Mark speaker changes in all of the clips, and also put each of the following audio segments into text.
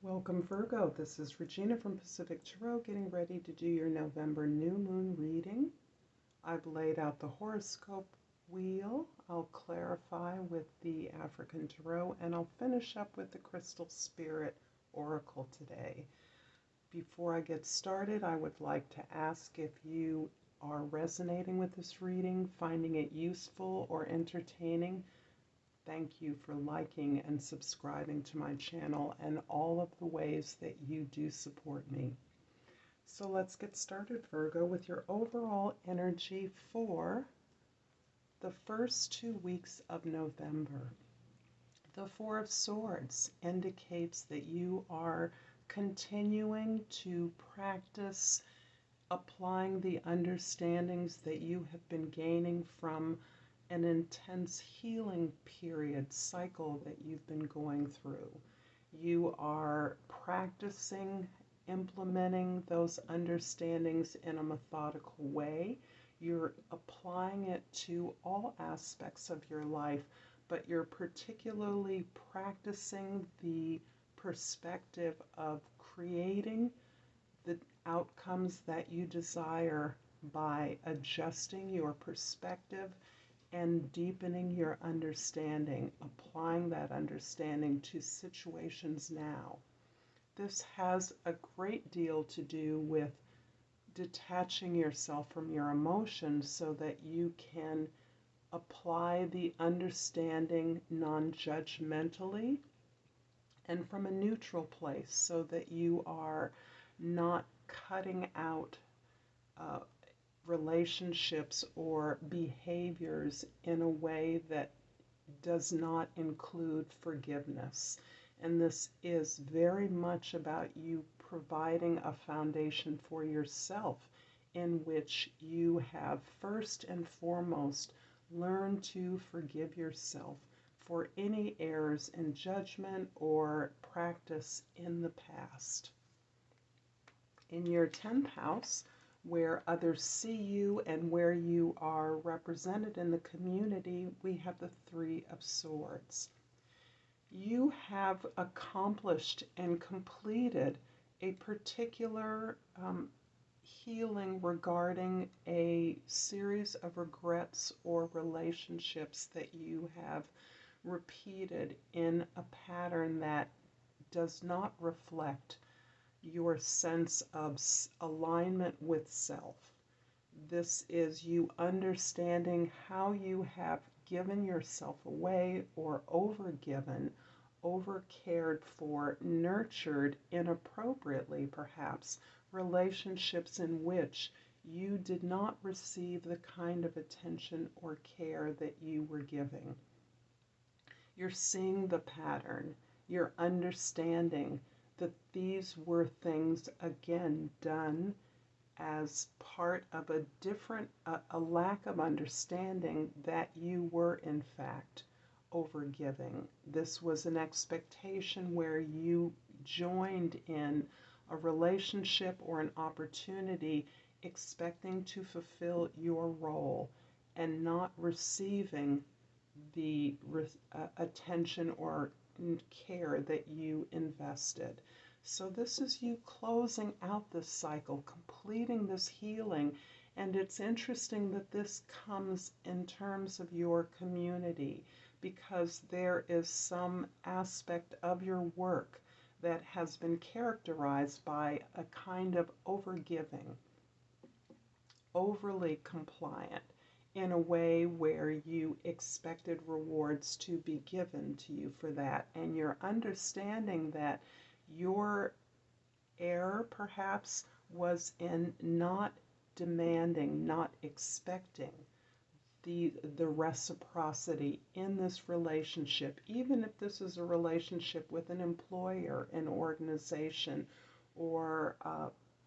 Speaker 1: Welcome, Virgo. This is Regina from Pacific Tarot, getting ready to do your November new moon reading. I've laid out the horoscope wheel. I'll clarify with the African Tarot, and I'll finish up with the Crystal Spirit Oracle today. Before I get started, I would like to ask if you are resonating with this reading, finding it useful or entertaining. Thank you for liking and subscribing to my channel and all of the ways that you do support me. So let's get started, Virgo, with your overall energy for the first 2 weeks of November. The Four of Swords indicates that you are continuing to practice applying the understandings that you have been gaining from an intense healing period cycle that you've been going through. You are practicing implementing those understandings in a methodical way. You're applying it to all aspects of your life, but you're particularly practicing the perspective of creating the outcomes that you desire by adjusting your perspective and deepening your understanding, applying that understanding to situations now. This has a great deal to do with detaching yourself from your emotions so that you can apply the understanding non-judgmentally and from a neutral place so that you are not cutting out relationships or behaviors in a way that does not include forgiveness. And this is very much about you providing a foundation for yourself in which you have first and foremost learned to forgive yourself for any errors in judgment or practice in the past. In your 10th house, where others see you and where you are represented in the community, we have the Three of Swords. You have accomplished and completed a particular healing regarding a series of regrets or relationships that you have repeated in a pattern that does not reflect your sense of alignment with self. This is you understanding how you have given yourself away or overgiven, overcared for, nurtured inappropriately perhaps, relationships in which you did not receive the kind of attention or care that you were giving. You're seeing the pattern. You're understanding that these were things, again, done as part of a lack of understanding that you were, in fact, overgiving. This was an expectation where you joined in a relationship or an opportunity expecting to fulfill your role and not receiving the attention or care that you invested. So this is you closing out this cycle, completing this healing, and it's interesting that this comes in terms of your community because there is some aspect of your work that has been characterized by a kind of overgiving, overly compliant, in a way where you expected rewards to be given to you for that. And you're understanding that your error perhaps was in not demanding, not expecting the reciprocity in this relationship, even if this is a relationship with an employer, an organization, or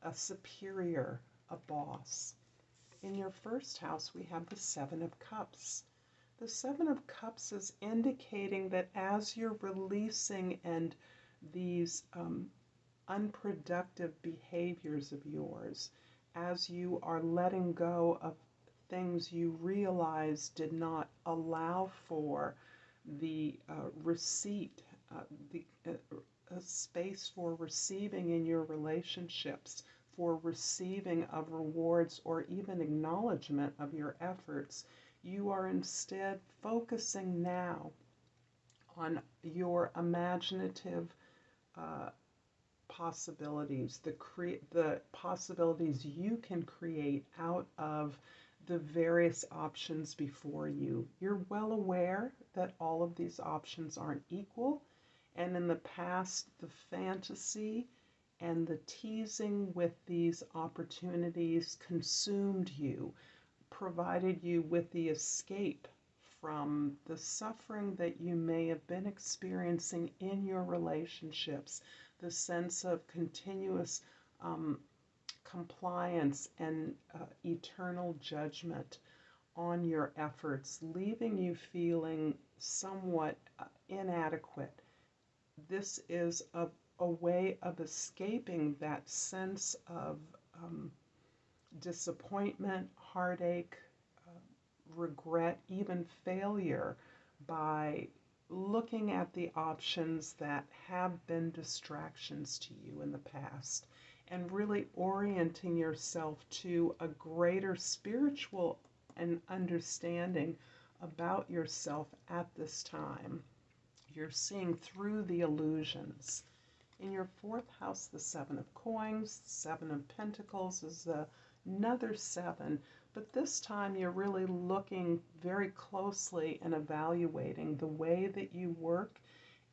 Speaker 1: a superior, a boss. In your first house, we have the Seven of Cups. The Seven of Cups is indicating that as you're releasing and these unproductive behaviors of yours, as you are letting go of things you realize did not allow for the receipt, a space for receiving in your relationships, for receiving of rewards or even acknowledgement of your efforts. You are instead focusing now on your imaginative uh, possibilities, the possibilities you can create out of the various options before you. You're well aware that all of these options aren't equal, and in the past, the fantasy and the teasing with these opportunities consumed you, provided you with the escape from the suffering that you may have been experiencing in your relationships, the sense of continuous compliance and eternal judgment on your efforts, leaving you feeling somewhat inadequate. This is a way of escaping that sense of disappointment, heartache, regret, even failure, by looking at the options that have been distractions to you in the past and really orienting yourself to a greater spiritual and understanding about yourself at this time. You're seeing through the illusions. In your fourth house, the Seven of Coins, Seven of Pentacles is another seven, but this time you're really looking very closely and evaluating the way that you work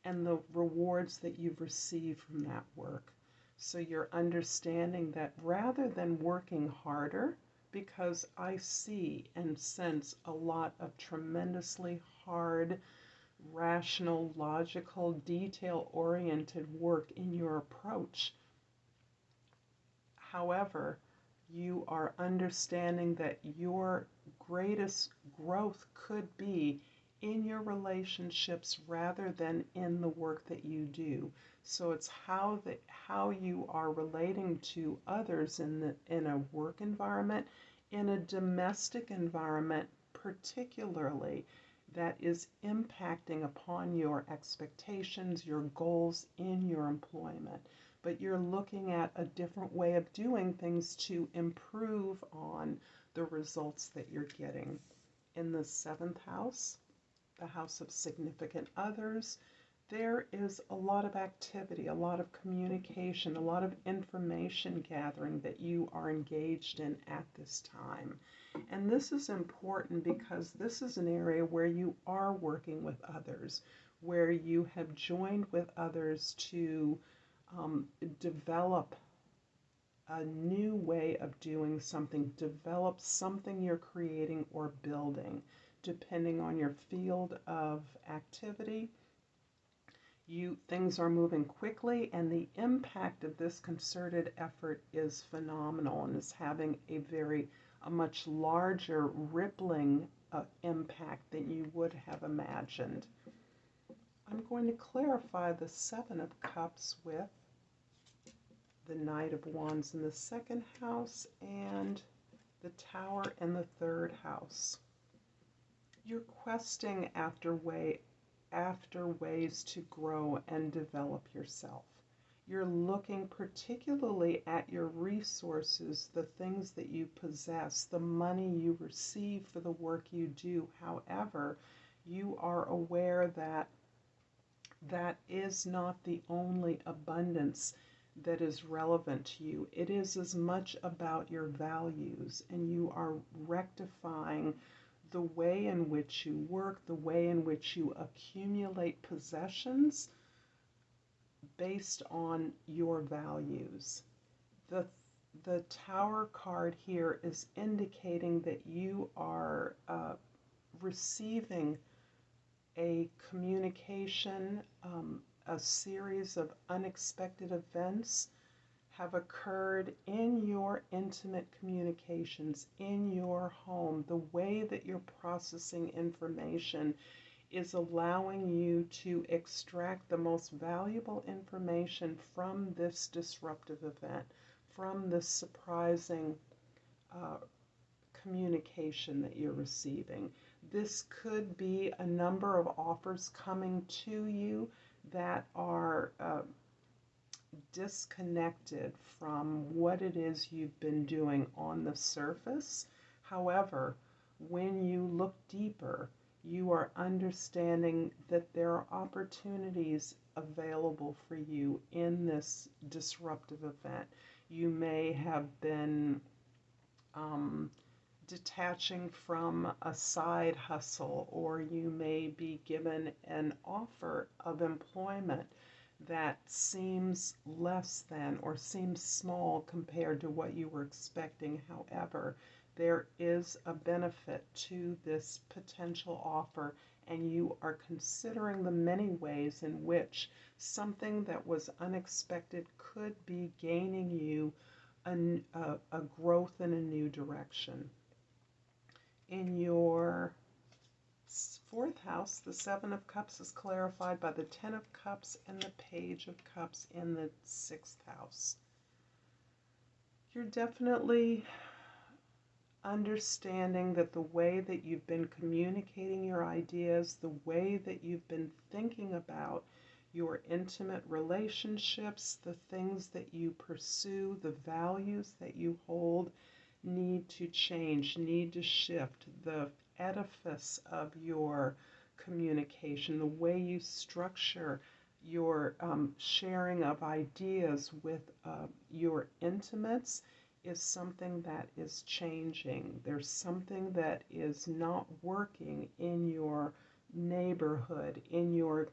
Speaker 1: and the rewards that you've received from that work. So you're understanding that rather than working harder, because I see and sense a lot of tremendously hard, rational, logical, detail-oriented work in your approach. However, you are understanding that your greatest growth could be in your relationships rather than in the work that you do. So it's how you are relating to others in a work environment, in a domestic environment particularly, that is impacting upon your expectations, your goals in your employment. But you're looking at a different way of doing things to improve on the results that you're getting. In the seventh house, the house of significant others, there is a lot of activity, a lot of communication, a lot of information gathering that you are engaged in at this time. And this is important because this is an area where you are working with others, where you have joined with others to develop a new way of doing something, develop something you're creating or building, depending on your field of activity. Things are moving quickly, and the impact of this concerted effort is phenomenal and is having a much larger rippling impact than you would have imagined. I'm going to clarify the Seven of Cups with the Knight of Wands in the second house and the Tower in the third house. You're questing after ways to grow and develop yourself. You're looking particularly at your resources, the things that you possess, the money you receive for the work you do. However, you are aware that that is not the only abundance that is relevant to you. It is as much about your values, and you are rectifying the way in which you work, the way in which you accumulate possessions based on your values. The Tower card here is indicating that you are receiving a communication, a series of unexpected events have occurred in your intimate communications, in your home. The way that you're processing information is allowing you to extract the most valuable information from this disruptive event, from this surprising communication that you're receiving. This could be a number of offers coming to you that are disconnected from what it is you've been doing on the surface. However, when you look deeper, you are understanding that there are opportunities available for you in this disruptive event. You may have been detaching from a side hustle, or you may be given an offer of employment that seems less than or seems small compared to what you were expecting. However, there is a benefit to this potential offer, and you are considering the many ways in which something that was unexpected could be gaining you a growth in a new direction. In your fourth house, the Seven of Cups is clarified by the Ten of Cups and the Page of Cups in the sixth house. You're definitely understanding that the way that you've been communicating your ideas, the way that you've been thinking about your intimate relationships, the things that you pursue, the values that you hold, need to change, need to shift. The edifice of your communication, the way you structure your sharing of ideas with your intimates is something that is changing. There's something that is not working in your neighborhood, in your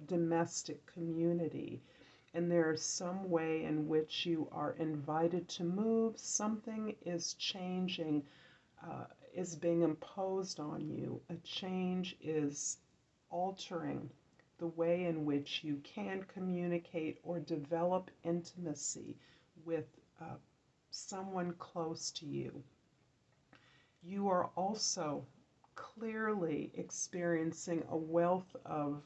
Speaker 1: domestic community. And there's some way in which you are invited to move. Something is changing, is being imposed on you. A change is altering the way in which you can communicate or develop intimacy with someone close to you. You are also clearly experiencing a wealth of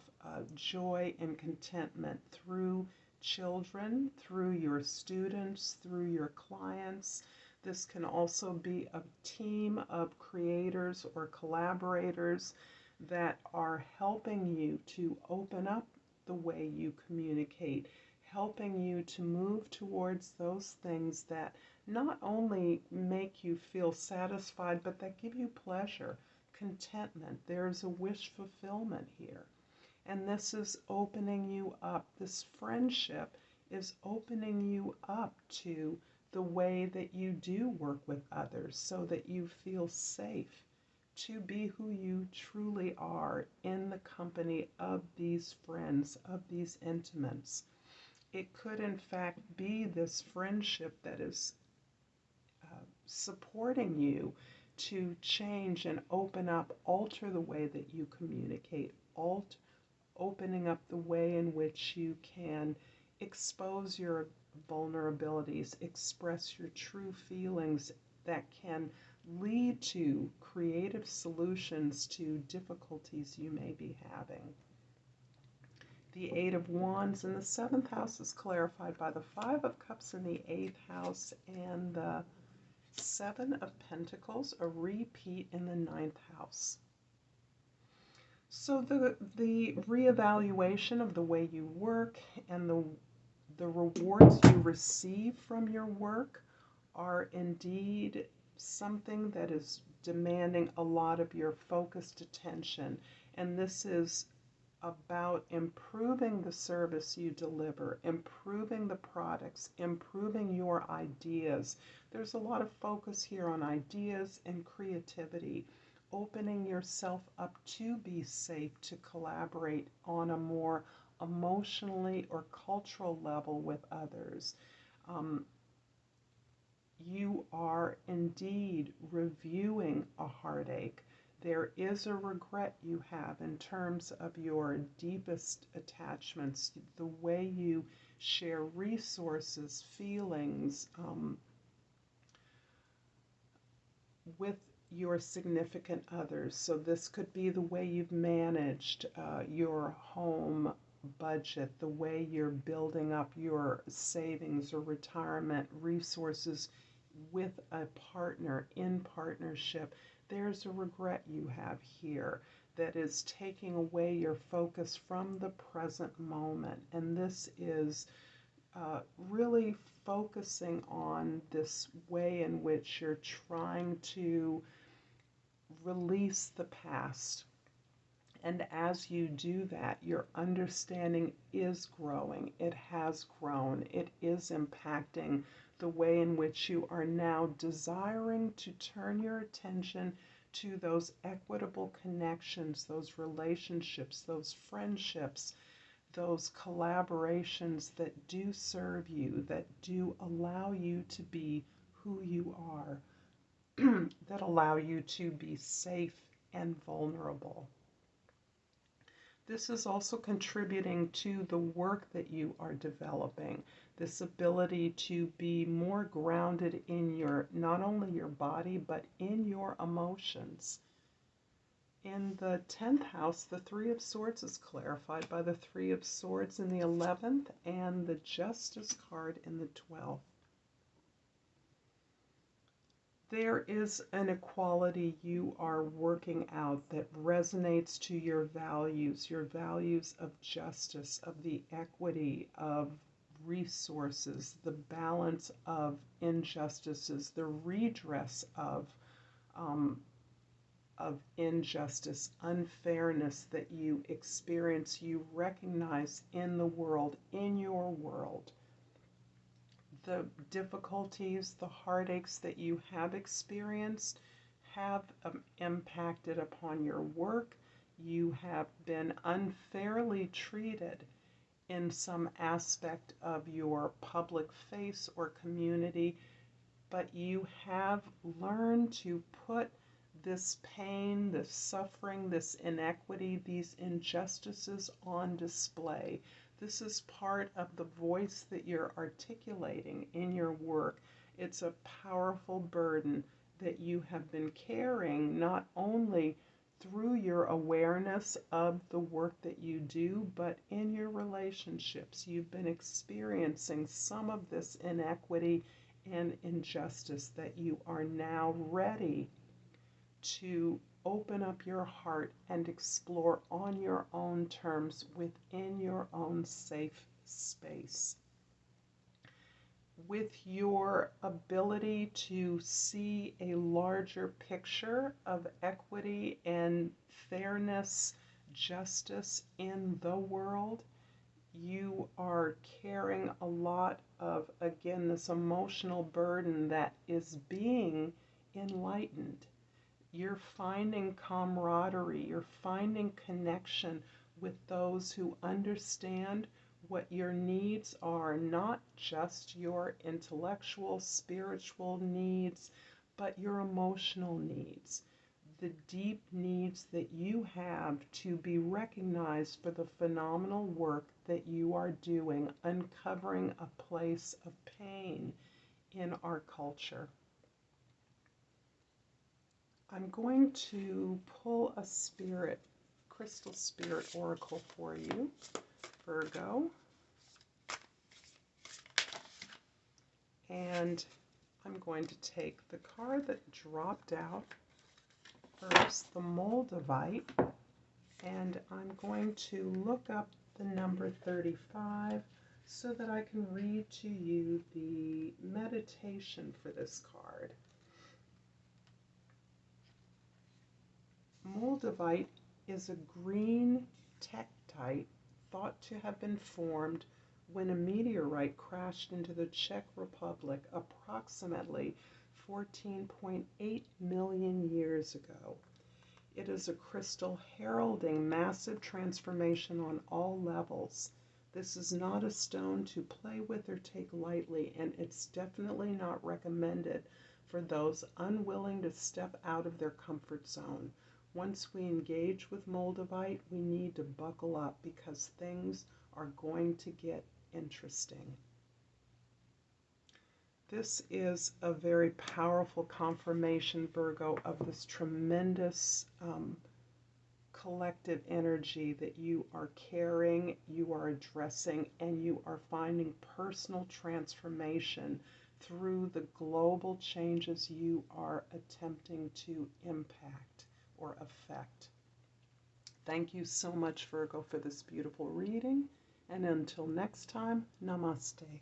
Speaker 1: joy and contentment through children, through your students, through your clients. This can also be a team of creators or collaborators that are helping you to open up the way you communicate, helping you to move towards those things that not only make you feel satisfied, but that give you pleasure, contentment. There's a wish fulfillment here. And this is opening you up. This friendship is opening you up to the way that you do work with others so that you feel safe to be who you truly are in the company of these friends, of these intimates. It could, in fact, be this friendship that is supporting you to change and open up, alter the way that you communicate, opening up the way in which you can expose your vulnerabilities, express your true feelings that can lead to creative solutions to difficulties you may be having. The Eight of Wands in the seventh house is clarified by the Five of Cups in the eighth house and the Seven of Pentacles, a repeat in the ninth house. So the reevaluation of the way you work and the rewards you receive from your work are indeed something that is demanding a lot of your focused attention. And this is about improving the service you deliver, improving the products, improving your ideas. There's a lot of focus here on ideas and creativity, opening yourself up to be safe to collaborate on a more emotionally or cultural level with others. You are indeed reviewing a heartache. There is a regret you have in terms of your deepest attachments, the way you share resources, feelings with your significant others. So this could be the way you've managed your home budget, the way you're building up your savings or retirement resources with a partner, in partnership. There's a regret you have here that is taking away your focus from the present moment. And this is really focusing on this way in which you're trying to release the past. And as you do that, your understanding is growing. It has grown. It is impacting the way in which you are now desiring to turn your attention to those equitable connections, those relationships, those friendships, those collaborations that do serve you, that do allow you to be who you are, that allow you to be safe and vulnerable. This is also contributing to the work that you are developing, this ability to be more grounded in your, not only your body, but in your emotions. In the 10th house, the Three of Swords is clarified by the Three of Swords in the 11th and the Justice card in the 12th. There is an equality you are working out that resonates to your values of justice, of the equity of resources, the balance of injustices, the redress of injustice, unfairness that you experience, you recognize in the world, in your world. The difficulties, the heartaches that you have experienced have impacted upon your work. You have been unfairly treated in some aspect of your public face or community, but you have learned to put this pain, this suffering, this inequity, these injustices on display. This is part of the voice that you're articulating in your work. It's a powerful burden that you have been carrying, not only through your awareness of the work that you do, but in your relationships. You've been experiencing some of this inequity and injustice that you are now ready to open up your heart and explore on your own terms within your own safe space. With your ability to see a larger picture of equity and fairness, justice in the world, you are carrying a lot of, again, this emotional burden that is being enlightened. You're finding camaraderie, you're finding connection with those who understand what your needs are, not just your intellectual, spiritual needs, but your emotional needs, the deep needs that you have to be recognized for the phenomenal work that you are doing, uncovering a place of pain in our culture. I'm going to pull a crystal spirit oracle for you, Virgo. And I'm going to take the card that dropped out first, the Moldavite, and I'm going to look up the number 35 so that I can read to you the meditation for this card. Moldavite is a green tektite thought to have been formed when a meteorite crashed into the Czech Republic approximately 14.8 million years ago. It is a crystal heralding massive transformation on all levels. This is not a stone to play with or take lightly, and it's definitely not recommended for those unwilling to step out of their comfort zone. Once we engage with Moldavite, we need to buckle up because things are going to get interesting. This is a very powerful confirmation, Virgo, of this tremendous collective energy that you are carrying, you are addressing, and you are finding personal transformation through the global changes you are attempting to impact or affect. Thank you so much, Virgo, for this beautiful reading, And until next time, namaste.